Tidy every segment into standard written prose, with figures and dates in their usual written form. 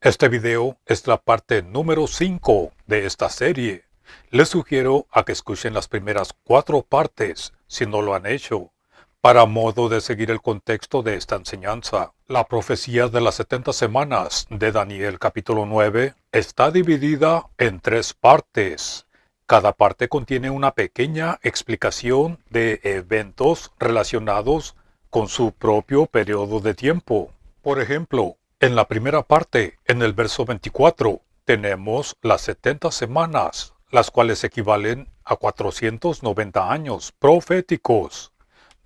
Este video es la parte número 5 de esta serie. Les sugiero a que escuchen las primeras 4 partes, si no lo han hecho, para modo de seguir el contexto de esta enseñanza. La profecía de las 70 semanas de Daniel capítulo 9 está dividida en 3 partes. Cada parte contiene una pequeña explicación de eventos relacionados con su propio periodo de tiempo. Por ejemplo, en la primera parte, en el verso 24, tenemos las 70 semanas, las cuales equivalen a 490 años proféticos,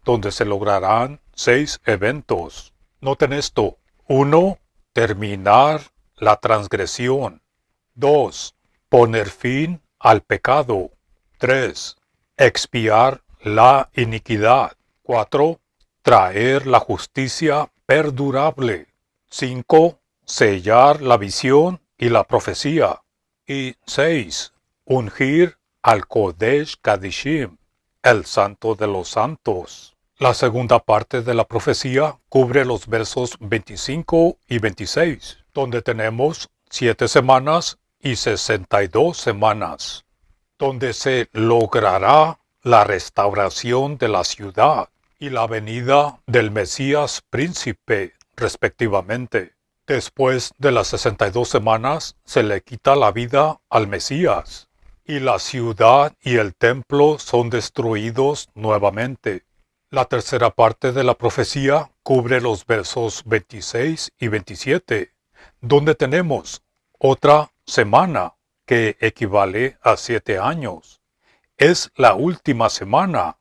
donde se lograrán 6 eventos. Noten esto: 1. Terminar la transgresión. 2. Poner fin al pecado. 3. Expiar la iniquidad. 4. Traer la justicia perdurable. 5. Sellar la visión y la profecía. Y 6. Ungir al Kodesh Kadishim, el Santo de los Santos. La segunda parte de la profecía cubre los versos 25 y 26, donde tenemos 7 semanas y 62 semanas, donde se logrará la restauración de la ciudad y la venida del Mesías príncipe, respectivamente. Después de las 62 semanas se le quita la vida al Mesías, y la ciudad y el templo son destruidos nuevamente. La tercera parte de la profecía cubre los versos 26 y 27, donde tenemos otra semana que equivale a 7 años. Es la última semana,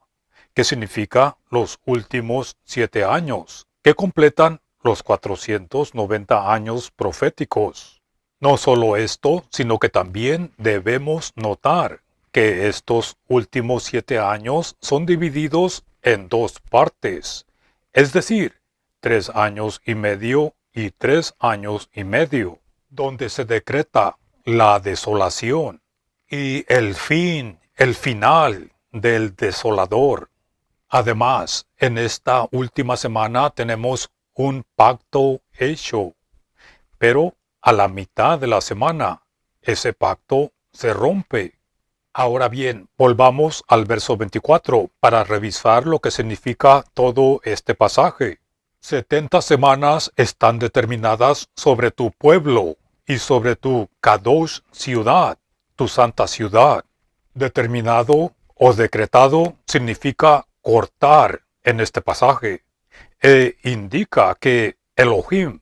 que significa los últimos 7 años, que completan los 490 años proféticos. No solo esto, sino que también debemos notar que estos últimos 7 años son divididos en 2 partes, es decir, 3 años y medio y 3 años y medio, donde se decreta la desolación y el final del desolador. Además, en esta última semana tenemos un pacto hecho, pero a la mitad de la semana ese pacto se rompe. Ahora bien, volvamos al verso 24 para revisar lo que significa todo este pasaje. 70 semanas están determinadas sobre tu pueblo y sobre tu Kadosh ciudad, tu santa ciudad. Determinado o decretado significa cortar en este pasaje, e indica que Elohim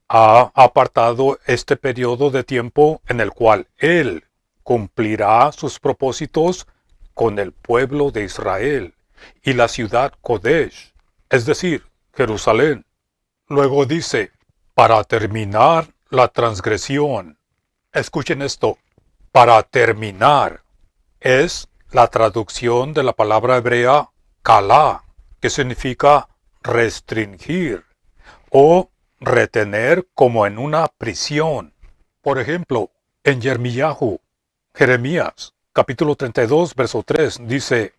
ha apartado este periodo de tiempo en el cual Él cumplirá sus propósitos con el pueblo de Israel y la ciudad Kodesh, es decir, Jerusalén. Luego dice, para terminar la transgresión. Escuchen esto: para terminar es la traducción de la palabra hebrea kalá, que significa restringir o retener como en una prisión. Por ejemplo, en Jeremías, capítulo 32, verso 3, dice,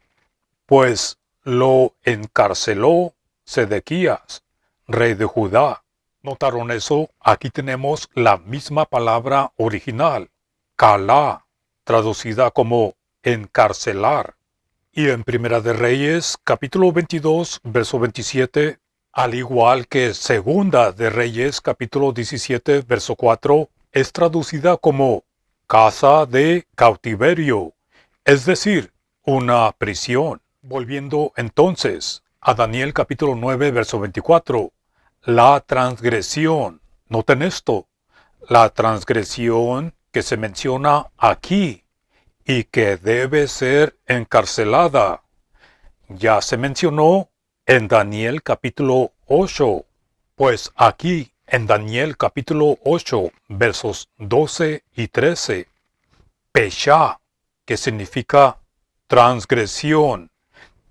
pues lo encarceló Sedequías, rey de Judá. ¿Notaron eso? Aquí tenemos la misma palabra original, kalá, traducida como encarcelar. Y en Primera de Reyes, capítulo 22, verso 27, al igual que Segunda de Reyes, capítulo 17, verso 4, es traducida como casa de cautiverio, es decir, una prisión. Volviendo entonces a Daniel capítulo 9, verso 24, la transgresión. Noten esto: la transgresión que se menciona aquí y que debe ser encarcelada, ya se mencionó en Daniel capítulo 8, pues aquí en Daniel capítulo 8, versos 12 y 13, Peshá, que significa transgresión.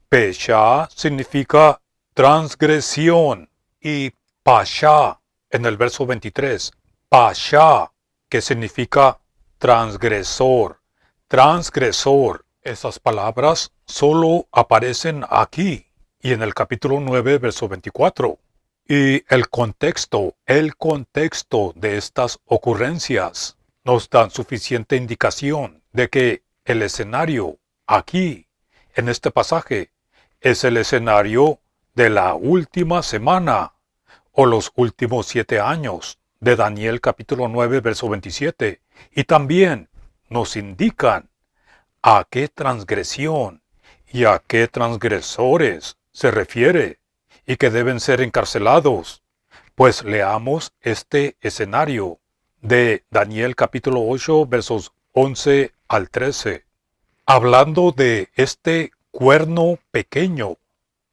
Peshá significa transgresión. Y Pashá, en el verso 23, Pashá, que significa transgresor. Transgresor. Esas palabras solo aparecen aquí y en el capítulo 9, verso 24. Y el contexto de estas ocurrencias nos dan suficiente indicación de que el escenario aquí, en este pasaje, es el escenario de la última semana o los últimos 7 años de Daniel capítulo 9 verso 27. Y también nos indican a qué transgresión y a qué transgresores se refiere y que deben ser encarcelados. Pues leamos este escenario de Daniel capítulo 8 versos 11 al 13. Hablando de este cuerno pequeño,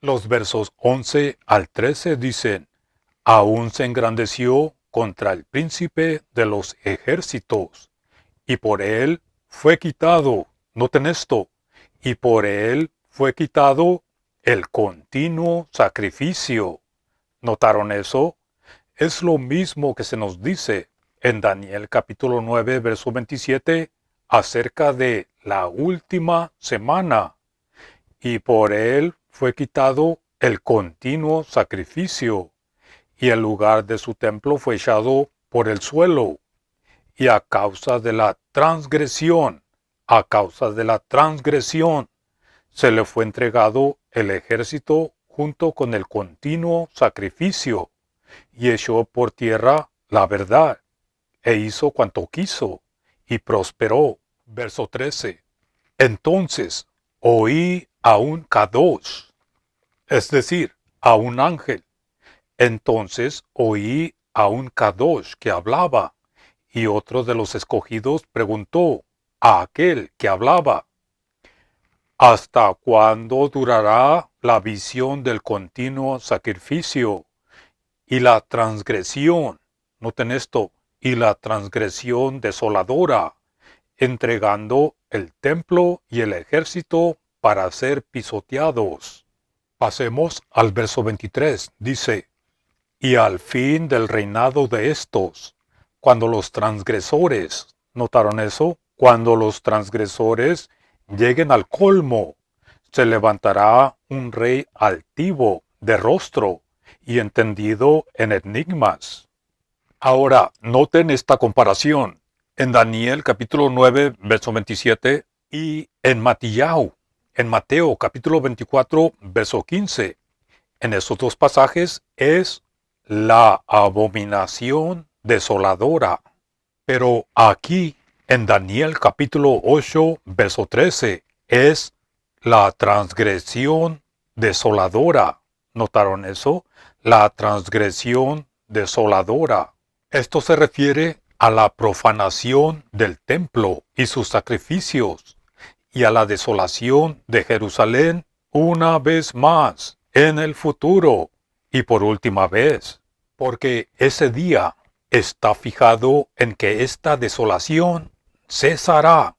los versos 11 al 13 dicen: aún se engrandeció contra el príncipe de los ejércitos, y por él fue quitado, noten esto, y por él fue quitado el continuo sacrificio. ¿Notaron eso? Es lo mismo que se nos dice en Daniel capítulo 9, verso 27, acerca de la última semana, y por él fue quitado el continuo sacrificio, y el lugar de su templo fue echado por el suelo, y a causa de la transgresión, se le fue entregado el ejército junto con el continuo sacrificio, y echó por tierra la verdad, e hizo cuanto quiso, y prosperó. Verso 13. Entonces oí a un Kadosh, es decir, a un ángel. Entonces oí a un Kadosh que hablaba, y otro de los escogidos preguntó a aquel que hablaba: ¿hasta cuándo durará la visión del continuo sacrificio y la transgresión? Noten esto, y la transgresión desoladora, entregando el templo y el ejército para ser pisoteados. Pasemos al verso 23. Dice: y al fin del reinado de estos, cuando los transgresores, ¿notaron eso? Cuando los transgresores lleguen al colmo, se levantará un rey altivo de rostro y entendido en enigmas. Ahora, noten esta comparación en Daniel capítulo 9, verso 27 y en Mateo capítulo 24, verso 15. En esos dos pasajes es la abominación desoladora. Pero aquí, en Daniel capítulo 8, verso 13, es la transgresión desoladora. ¿Notaron eso? La transgresión desoladora. Esto se refiere a la profanación del templo y sus sacrificios, y a la desolación de Jerusalén una vez más en el futuro y por última vez, porque ese día está fijado en que esta desolación cesará,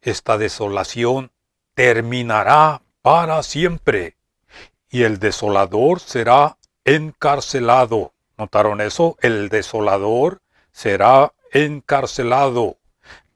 esta desolación terminará para siempre, y el desolador será encarcelado. ¿Notaron eso? El desolador será encarcelado,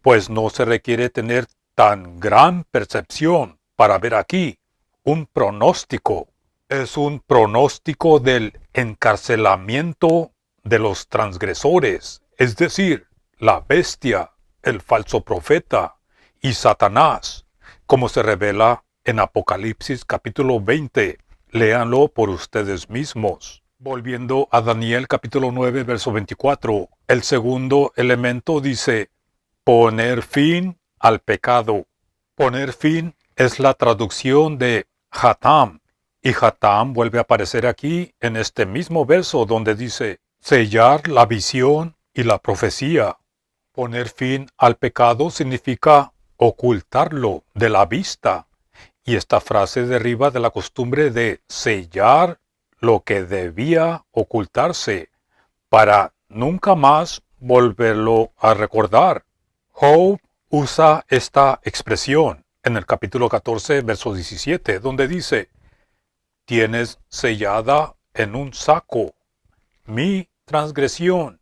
pues no se requiere tener tan gran percepción para ver aquí un pronóstico. Es un pronóstico del encarcelamiento de los transgresores, es decir, la bestia, el falso profeta y Satanás, como se revela en Apocalipsis capítulo 20. Léanlo por ustedes mismos. Volviendo a Daniel capítulo 9, verso 24, el segundo elemento dice: poner fin al pecado. Poner fin es la traducción de Hatam, y Hatam vuelve a aparecer aquí en este mismo verso donde dice: sellar la visión y la profecía. Poner fin al pecado significa ocultarlo de la vista, y esta frase deriva de la costumbre de sellar lo que debía ocultarse para nunca más volverlo a recordar. Job usa esta expresión en el capítulo 14, verso 17, donde dice: tienes sellada en un saco mi transgresión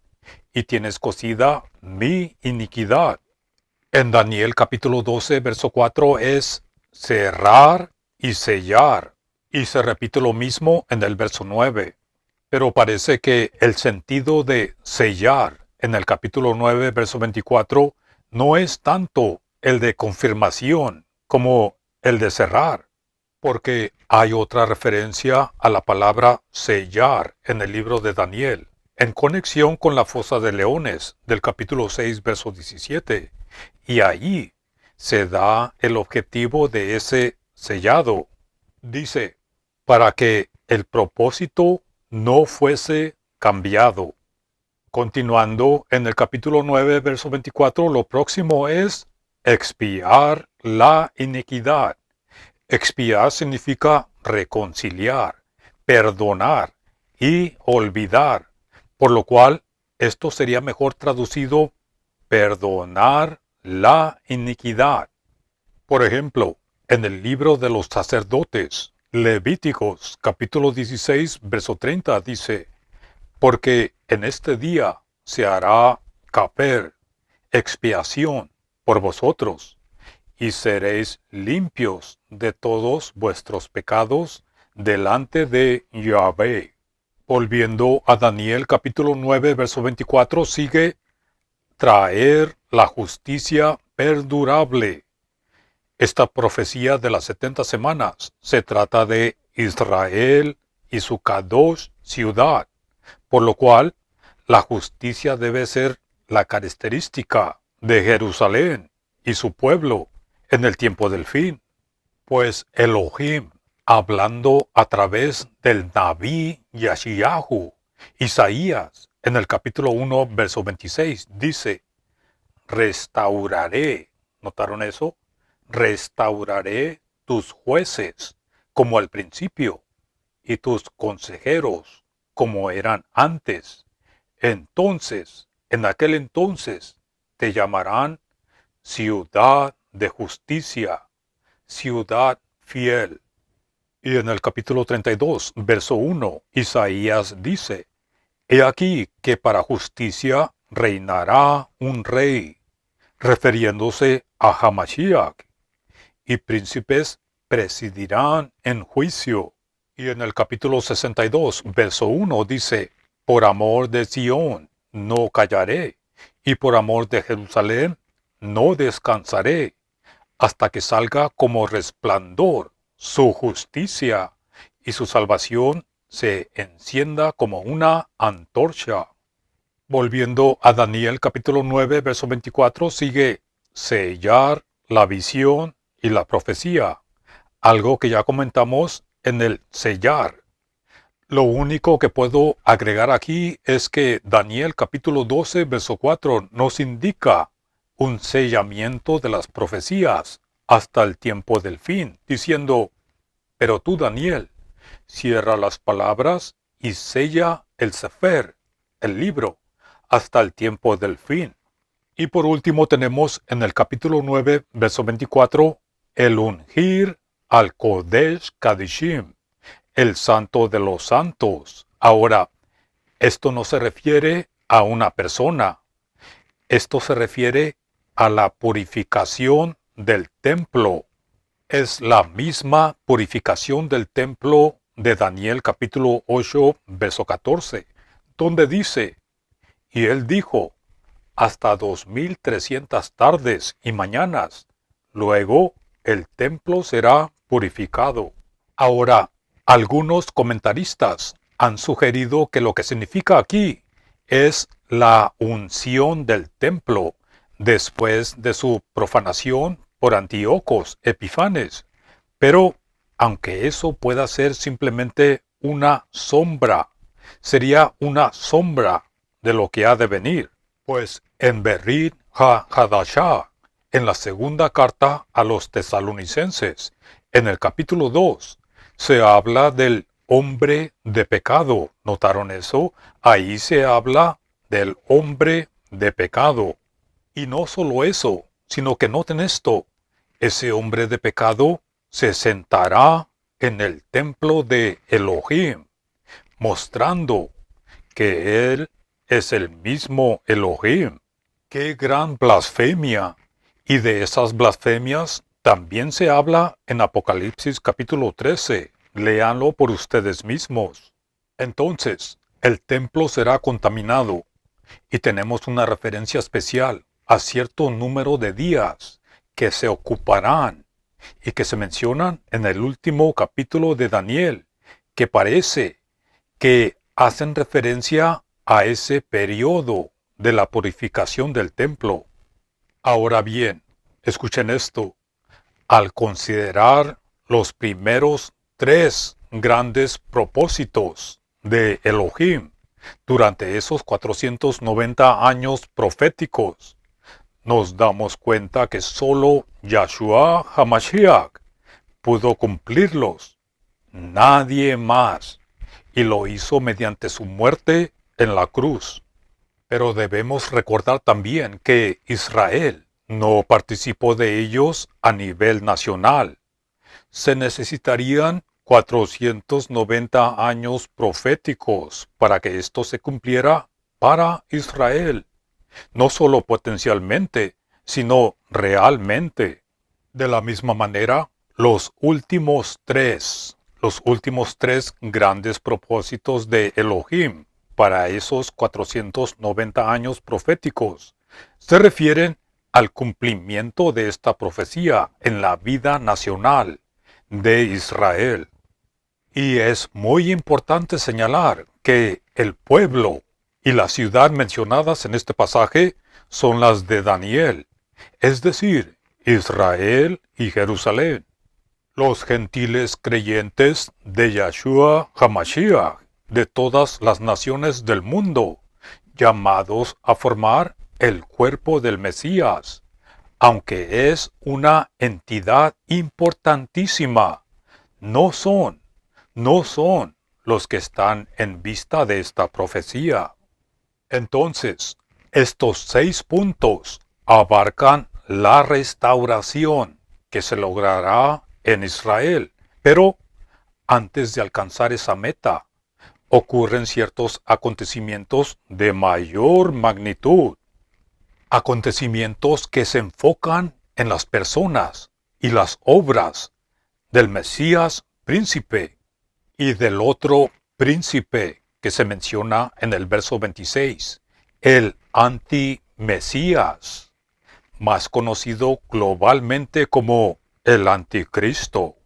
y tienes cosida mi iniquidad. En Daniel capítulo 12, verso 4 es cerrar y sellar, y se repite lo mismo en el verso 9. Pero parece que el sentido de sellar en el capítulo 9, verso 24, no es tanto el de confirmación como el de cerrar, porque hay otra referencia a la palabra sellar en el libro de Daniel, en conexión con la fosa de leones del capítulo 6, verso 17, y allí se da el objetivo de ese sellado. Dice, para que el propósito no fuese cambiado. Continuando en el capítulo 9, verso 24, lo próximo es expiar la iniquidad. Expiar significa reconciliar, perdonar y olvidar, por lo cual esto sería mejor traducido perdonar la iniquidad. Por ejemplo, en el libro de los sacerdotes, Levíticos capítulo 16, verso 30 dice, porque en este día se hará caper, expiación por vosotros, y seréis limpios de todos vuestros pecados delante de Yahvé. Volviendo a Daniel capítulo 9, verso 24, sigue traer la justicia perdurable. Esta profecía de las 70 semanas se trata de Israel y su Kadosh ciudad, por lo cual la justicia debe ser la característica de Jerusalén y su pueblo en el tiempo del fin. Pues Elohim, hablando a través del Naví Yashiyahu, Isaías, en el capítulo 1, verso 26, dice, restauraré, ¿notaron eso? Restauraré tus jueces como al principio y tus consejeros como eran antes. Entonces, en aquel entonces, te llamarán ciudad de justicia, ciudad fiel. Y en el capítulo 32, verso 1, Isaías dice, he aquí que para justicia reinará un rey, refiriéndose a Hamashiach, y príncipes presidirán en juicio. Y en el capítulo 62, verso 1 dice, por amor de Sión no callaré, y por amor de Jerusalén no descansaré, hasta que salga como resplandor su justicia, y su salvación se encienda como una antorcha. Volviendo a Daniel capítulo 9, verso 24, sigue sellar la visión y la profecía, algo que ya comentamos en el sellar. Lo único que puedo agregar aquí es que Daniel capítulo 12, verso 4 nos indica un sellamiento de las profecías hasta el tiempo del fin, diciendo, pero tú, Daniel, cierra las palabras y sella el sefer, el libro, hasta el tiempo del fin. Y por último tenemos en el capítulo 9, verso 24, el ungir al Kodesh Kadishim, el santo de los santos. Ahora, esto no se refiere a una persona. Esto se refiere a la purificación del templo. Es la misma purificación del templo de Daniel capítulo 8, verso 14, donde dice, y él dijo, hasta 2300 tardes y mañanas, luego el templo será purificado. Ahora, algunos comentaristas han sugerido que lo que significa aquí es la unción del templo después de su profanación por Antíocos Epifanes. Pero, aunque eso pueda ser simplemente una sombra, sería una sombra de lo que ha de venir. Pues en Berit HaHadashah, en la segunda carta a los tesalonicenses, en el capítulo 2, se habla del hombre de pecado. ¿Notaron eso? Ahí se habla del hombre de pecado. Y no solo eso, sino que noten esto, ese hombre de pecado se sentará en el templo de Elohim, mostrando que él es el mismo Elohim. ¡Qué gran blasfemia! Y de esas blasfemias también se habla en Apocalipsis capítulo 13. Léanlo por ustedes mismos. Entonces, el templo será contaminado y tenemos una referencia especial a cierto número de días que se ocuparán y que se mencionan en el último capítulo de Daniel, que parece que hacen referencia a ese periodo de la purificación del templo. Ahora bien, escuchen esto. Al considerar los primeros 3 grandes propósitos de Elohim durante esos 490 años proféticos, nos damos cuenta que solo Yahshua HaMashiach pudo cumplirlos, nadie más, y lo hizo mediante su muerte en la cruz. Pero debemos recordar también que Israel no participó de ellos a nivel nacional. Se necesitarían 490 años proféticos para que esto se cumpliera para Israel, no solo potencialmente, sino realmente. De la misma manera, los últimos tres grandes propósitos de Elohim para esos 490 años proféticos se refieren al cumplimiento de esta profecía en la vida nacional de Israel. Y es muy importante señalar que el pueblo y la ciudad mencionadas en este pasaje son las de Daniel, es decir, Israel y Jerusalén. Los gentiles creyentes de Yahshua HaMashiach de todas las naciones del mundo, llamados a formar el cuerpo del Mesías, aunque es una entidad importantísima, no son los que están en vista de esta profecía. Entonces, estos 6 puntos abarcan la restauración que se logrará en Israel, pero antes de alcanzar esa meta, ocurren ciertos acontecimientos de mayor magnitud, acontecimientos que se enfocan en las personas y las obras del Mesías príncipe y del otro príncipe que se menciona en el verso 26, el anti-Mesías, más conocido globalmente como el anticristo.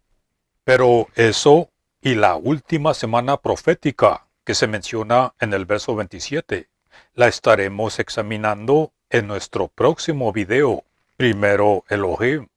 Pero eso y la última semana profética que se menciona en el verso 27, la estaremos examinando en nuestro próximo video. Primero Elohim.